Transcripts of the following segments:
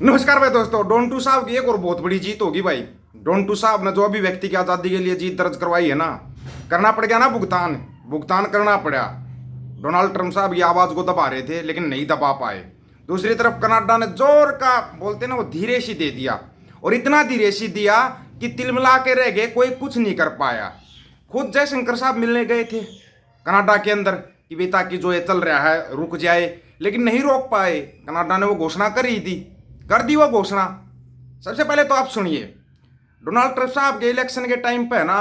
नमस्कार भाई दोस्तों, डोंटू साहब की एक और बहुत बड़ी जीत होगी भाई। डोंटू साहब ने जो भी व्यक्ति की आज़ादी के लिए जीत दर्ज करवाई है ना, करना पड़ गया ना भुगतान। भुगतान करना पड़ा। डोनाल्ड ट्रंप साहब ये आवाज़ को दबा रहे थे लेकिन नहीं दबा पाए। दूसरी तरफ कनाडा ने जोर का बोलते ना वो धीरे सी दे दिया, और इतना धीरे सी दिया कि तिलमिला के रह गए, कोई कुछ नहीं कर पाया। खुद जयशंकर साहब मिलने गए थे कनाडा के अंदर कि बेटा की जो ये चल रहा है रुक जाए, लेकिन नहीं रोक पाए। कनाडा ने वो घोषणा कर दी वो घोषणा। सबसे पहले तो आप सुनिए, डोनाल्ड ट्रंप साहब के इलेक्शन के टाइम पे ना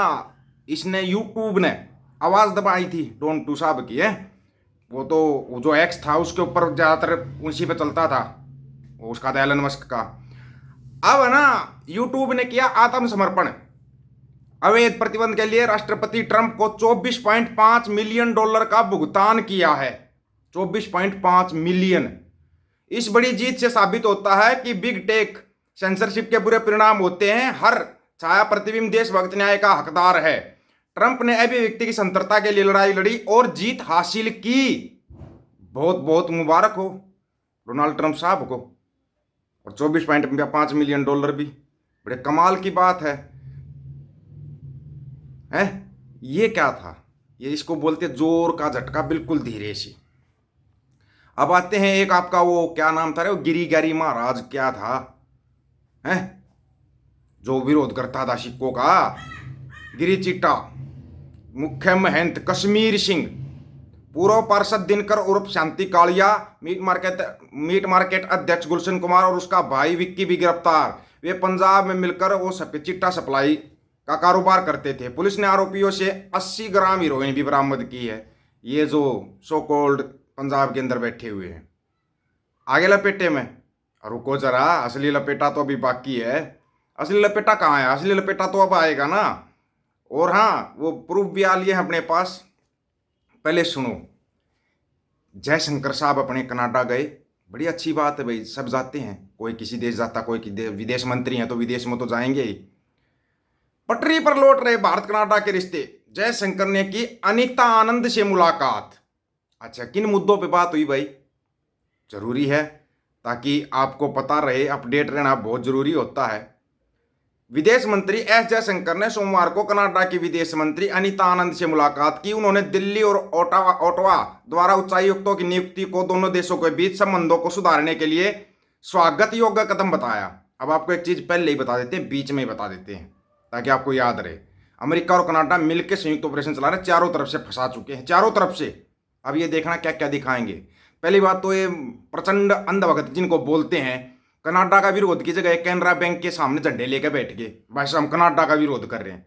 इसने यूट्यूब ने आवाज़ दबाई थी डोनाल्ड साहब की है। वो तो वो जो एक्स था उसके ऊपर ज़्यादातर उसी पे चलता था, वो उसका था एलन मस्क का। अब ना यूट्यूब ने किया आत्मसमर्पण। अवैध प्रतिबंध के लिए राष्ट्रपति ट्रंप को $24.5 मिलियन का भुगतान किया है। 24.5 मिलियन। इस बड़ी जीत से साबित होता है कि बिग टेक सेंसरशिप के बुरे परिणाम होते हैं। हर छाया प्रतिबिंब देशभक्त न्याय का हकदार है। ट्रंप ने अभिव्यक्ति की स्वतंत्रता के लिए लड़ाई लड़ी और जीत हासिल की। बहुत बहुत मुबारक हो डोनाल्ड ट्रंप साहब को। और $24.5 मिलियन भी बड़े कमाल की बात है। ये क्या था? ये इसको बोलते जोर का झटका, बिल्कुल धीरे सी। अब आते हैं एक आपका वो क्या नाम था रे, वो गिरी महाराज क्या था है, जो विरोध करता था सिक्कों का, गिरी चिट्टा, मुख्य महंत कश्मीर सिंह, पूर्व पार्षद दिनकर उर्फ शांति कालिया, मीट मार्केट अध्यक्ष गुलशन कुमार और उसका भाई विक्की भी गिरफ्तार। वे पंजाब में मिलकर वो चिट्टा सप्लाई का कारोबार करते थे। पुलिस ने आरोपियों से 80 ग्राम हीरोइन भी बरामद की है। ये जो सो कॉल्ड पंजाब के अंदर बैठे हुए हैं आगे लपेटे में। रुको जरा, असली लपेटा तो अभी बाकी है। असली लपेटा कहाँ है? असली लपेटा तो अब आएगा ना। और हाँ, वो प्रूफ भी आ लिए हैं अपने पास। पहले सुनो, जयशंकर साहब अपने कनाडा गए, बड़ी अच्छी बात है भाई, सब जाते हैं। कोई किसी देश जाता, कोई विदेश मंत्री हैं तो विदेश में तो जाएंगे ही। पटरी पर लौट रहे भारत कनाडा के रिश्ते। जयशंकर ने की अनीता आनंद से मुलाकात। अच्छा, किन मुद्दों पे बात हुई भाई? जरूरी है ताकि आपको पता रहे, अपडेट रहना बहुत जरूरी होता है। विदेश मंत्री एस जयशंकर ने सोमवार को कनाडा की विदेश मंत्री अनीता आनंद से मुलाकात की। उन्होंने दिल्ली और ओटावा द्वारा उच्चायुक्तों की नियुक्ति को दोनों देशों के बीच संबंधों को सुधारने के लिए स्वागत योग्य कदम बताया। अब आपको एक चीज पहले ही बता देते हैं, बीच में ही बता देते हैं ताकि आपको याद रहे। अमेरिका और कनाडा मिलकर संयुक्त ऑपरेशन चला रहे, चारों तरफ से फंसा चुके हैं, चारों तरफ से। अब ये देखना क्या क्या दिखाएंगे। पहली बात तो ये प्रचंड अंधभक्त जिनको बोलते हैं, कनाडा का विरोध की जगह कैनरा बैंक के सामने झंडे लेकर बैठ गए, भाई साहब हम कनाडा का विरोध कर रहे हैं।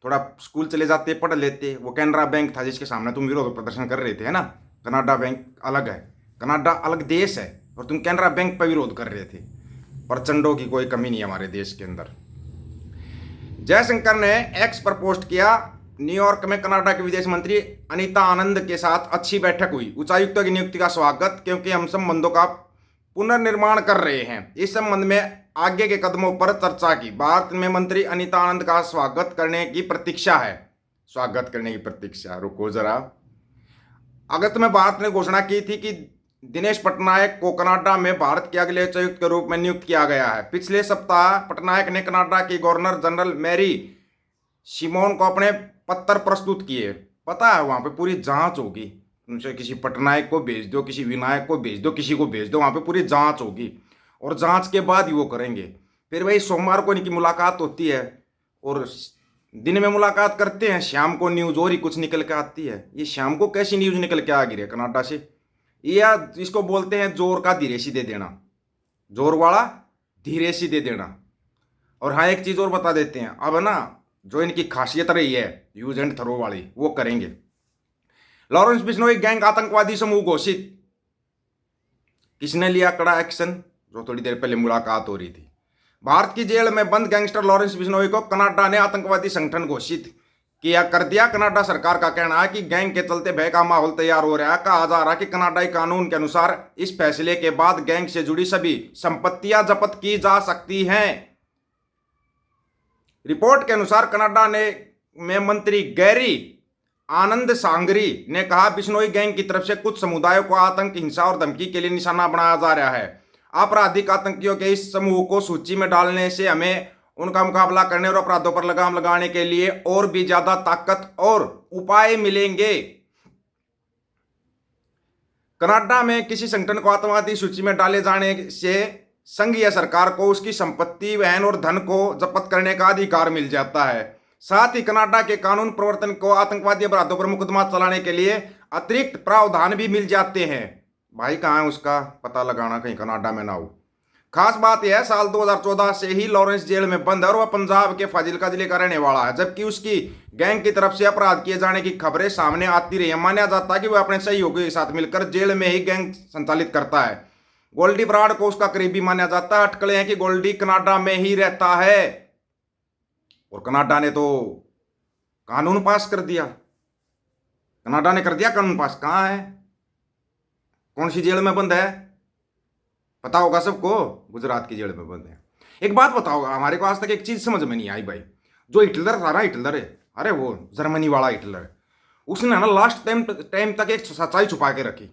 थोड़ा स्कूल चले जाते, पढ़ लेते। वो कैनरा बैंक था जिसके सामने तुम विरोध प्रदर्शन कर रहे थे, है ना। कनाडा बैंक अलग है, कनाडा अलग देश है, और तुम कैनरा बैंक पर विरोध कर रहे थे। प्रचंडों की कोई कमी नहीं है हमारे देश के अंदर। जयशंकर ने एक्स पर पोस्ट किया, न्यूयॉर्क में कनाडा के विदेश मंत्री अनीता आनंद के साथ अच्छी बैठक हुई। उच्चायुक्तों की नियुक्ति का स्वागत, क्योंकि हम संबंधों का पुनर्निर्माण कर रहे हैं। इस संबंध में आगे के कदमों पर चर्चा की। भारत में मंत्री अनीता आनंद का स्वागत करने की प्रतीक्षा है। स्वागत करने की प्रतीक्षा, रुको जरा। अगस्त में भारत ने घोषणा की थी कि दिनेश पटनायक को कनाडा में भारत के अगले उच्चायुक्त के रूप में नियुक्त किया गया है। पिछले सप्ताह पटनायक ने कनाडा की गवर्नर जनरल मैरी सिमोन को अपने पत्र प्रस्तुत किए। पता है वहां पे पूरी जांच होगी उनसे, किसी पटनायक को भेज दो, किसी विनायक को भेज दो, किसी को भेज दो, वहां पे पूरी जांच होगी और जांच के बाद ही वो करेंगे। फिर वही सोमवार को इनकी मुलाकात होती है और दिन में मुलाकात करते हैं, शाम को न्यूज और ही कुछ निकल के आती है। ये शाम को कैसी न्यूज निकल के आ गई है कनाडा से? या इसको बोलते हैं जोर का धीरे सी दे देना, जोर वाला धीरे सी दे देना। और हाँ, एक चीज और बता देते हैं, अब ना जो इनकी खासियत रही है यूज एंड थ्रो वाली, वो करेंगे। लॉरेंस बिश्नोई गैंग आतंकवादी समूह घोषित। किसने लिया कड़ा एक्शन? जो थोड़ी देर पहले मुलाकात हो रही थी। भारत की जेल में बंद गैंगस्टर लॉरेंस बिश्नोई को कनाडा ने आतंकवादी संगठन घोषित कर दिया। कनाडा सरकार का कहना है कि गैंग के चलते भय का माहौल तैयार हो रहा है। कहा जा रहा है कि कनाडाई कानून के अनुसार इस फैसले के बाद गैंग से जुड़ी सभी संपत्तियां जब्त की जा सकती हैं। रिपोर्ट के अनुसार कनाडा में मंत्री गैरी आनंद सांगरी ने कहा, बिश्नोई गैंग की तरफ से कुछ समुदायों को आतंक, हिंसा और धमकी के लिए निशाना बनाया जा रहा है। आपराधिक आतंकियों के इस समूह को सूची में डालने से हमें उनका मुकाबला करने और अपराधों पर लगाम लगाने के लिए और भी ज्यादा ताकत और उपाय मिलेंगे। कनाडा में किसी संगठन को आतंकवादी सूची में डाले जाने से संघीय सरकार को उसकी संपत्ति, वहन और धन को जब्त करने का अधिकार मिल जाता है। साथ ही कनाडा के कानून प्रवर्तन को आतंकवादी अपराधों पर मुकदमा चलाने के लिए अतिरिक्त प्रावधान भी मिल जाते हैं। भाई कहाँ है उसका पता लगाना, कहीं कनाडा में ना हो। खास बात यह है, साल 2014 से ही लॉरेंस जेल में बंद है और वह पंजाब के फाजिल्का जिले का रहने वाला है, जबकि उसकी गैंग की तरफ से अपराध किए जाने की खबरें सामने आती रही है। माना जाता है कि वह अपने सहयोगियों के साथ मिलकर जेल में ही गैंग संचालित करता है। गोल्डी ब्रांड को उसका करीबी माना जाता है। अटकलें हैं कि गोल्डी कनाडा में ही रहता है और कनाडा ने तो कानून पास कर दिया। कनाडा ने कर दिया कानून पास। कहाँ है, कौन सी जेल में बंद है, पता होगा सबको। गुजरात की जेल में बंद है। एक बात बताओ, हमारे को आज तक एक चीज समझ में नहीं आई भाई। जो हिटलर था ना, हिटलर है, अरे वो जर्मनी वाला हिटलर, उसने ना लास्ट टाइम तक एक सच्चाई छुपा के रखी।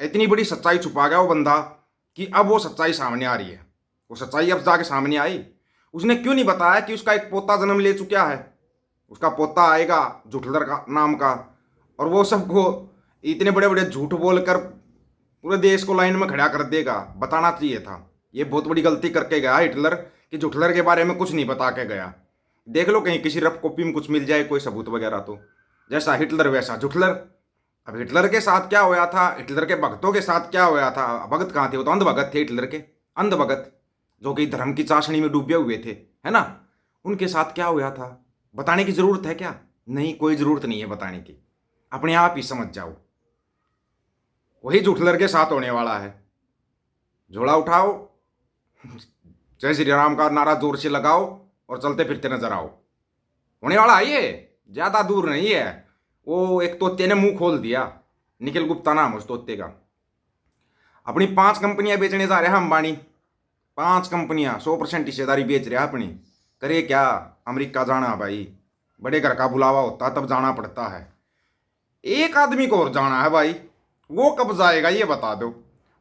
इतनी बड़ी सच्चाई छुपा गया वो बंदा कि अब वो सच्चाई सामने आ रही है। वो सच्चाई अब जाके सामने आई। उसने क्यों नहीं बताया कि उसका एक पोता जन्म ले चुका है, उसका पोता आएगा जुटलर का नाम का, और वो सबको इतने बड़े बड़े झूठ बोलकर पूरे देश को लाइन में खड़ा कर देगा। बताना चाहिए था। ये बहुत बड़ी गलती करके गया हिटलर कि जुटलर के बारे में कुछ नहीं बता के गया। देख लो कहीं किसी रफ कॉपी में कुछ मिल जाए, कोई सबूत वगैरह। तो जैसा हिटलर वैसा जुटलर। अब हिटलर के साथ क्या होया था, हिटलर के भक्तों के साथ क्या होया था। भगत कहाँ थे, वो तो अंध भगत थे हिटलर के, अंध भगत जो कि धर्म की चाशनी में डूबे हुए थे, है ना। उनके साथ क्या होया था बताने की जरूरत है क्या? नहीं, कोई जरूरत नहीं है बताने की, अपने आप ही समझ जाओ। वही जुटलर के साथ होने वाला है। झोला उठाओ, जय श्री राम का नारा जोर से लगाओ और चलते फिरते नजर आओ। होने वाला है ये, ज्यादा दूर नहीं है। वो एक तोते ने मुंह खोल दिया, निखिल गुप्ता नाम उस तोते का। अपनी 5 कंपनियां बेचने जा रहे हैं अंबानी। 5 कंपनियां 100% हिस्सेदारी बेच रहे हैं अपनी। करे क्या, अमेरिका जाना भाई, बड़े घर का बुलावा होता तब जाना पड़ता है। एक आदमी को और जाना है भाई, वो कब जाएगा ये बता दो।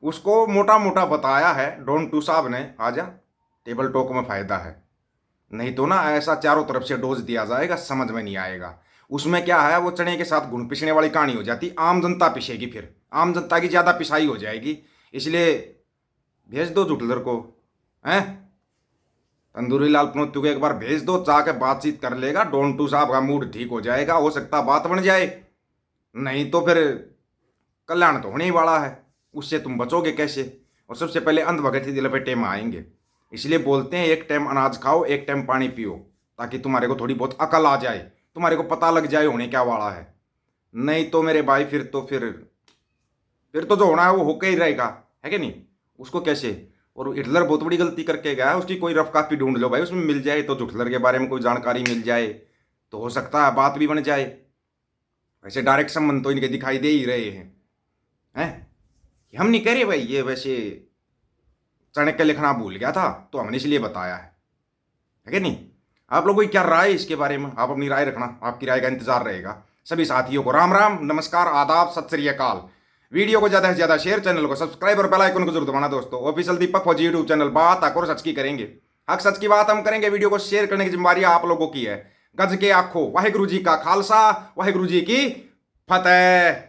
उसको मोटा मोटा बताया है डॉन टू साहब ने, आजा टेबल टॉक में फायदा है। नहीं तो ना ऐसा चारों तरफ से डोज दिया जाएगा, समझ में नहीं आएगा। उसमें क्या है, वो चने के साथ गुण पिसने वाली कहानी हो जाती। आम जनता पिसेगी, फिर आम जनता की ज़्यादा पिसाई हो जाएगी। इसलिए भेज दो जुटलर को, हैं तंदूरी लाल पनोत्तू को एक बार भेज दो, जाके बातचीत कर लेगा। डॉन टू साहब का मूड ठीक हो जाएगा, हो सकता बात बन जाए। नहीं तो फिर कल्याण तो होने ही वाला है, उससे तुम बचोगे कैसे। और सबसे पहले अंधभगत ही लपेटे में आएंगे। इसलिए बोलते हैं एक टाइम अनाज खाओ, एक टाइम पानी पियो, ताकि तुम्हारे को थोड़ी बहुत अकल आ जाए, तुम्हारे को पता लग जाए होने क्या वाला है। नहीं तो मेरे भाई फिर तो जो होना है वो होके ही रहेगा, है कि नहीं। उसको कैसे, और हिटलर बहुत बड़ी गलती करके गया है। उसकी कोई रफ कॉपी ढूंढ लो भाई, उसमें मिल जाए तो जुटलर के बारे में कोई जानकारी मिल जाए तो हो सकता है बात भी बन जाए। वैसे डायरेक्ट संबंध तो इनके दिखाई दे ही रहे हैं। हम नहीं कह रहे भाई, ये वैसे चाणक्य लिखना भूल गया था तो हमने इसलिए बताया है कि नहीं। आप लोगों की क्या राय इसके बारे में, आप अपनी राय रखना, आपकी राय का इंतजार रहेगा। सभी साथियों को राम राम, नमस्कार, आदाब, सत श्री अकाल। वीडियो को ज्यादा से ज्यादा शेयर, चैनल को सब्सक्राइब और बेल आइकन को जरूर दबाना दोस्तों। ऑफिशियल दीपक फौजी यूट्यूब चैनल, बात हक और सच की करेंगे, हक सच की बात हम करेंगे। वीडियो को शेयर करने की जिम्मेदारी आप लोगों की है। गज के आखो, वाहिगुरु जी का खालसा, वाहिगुरु जी की फतेह।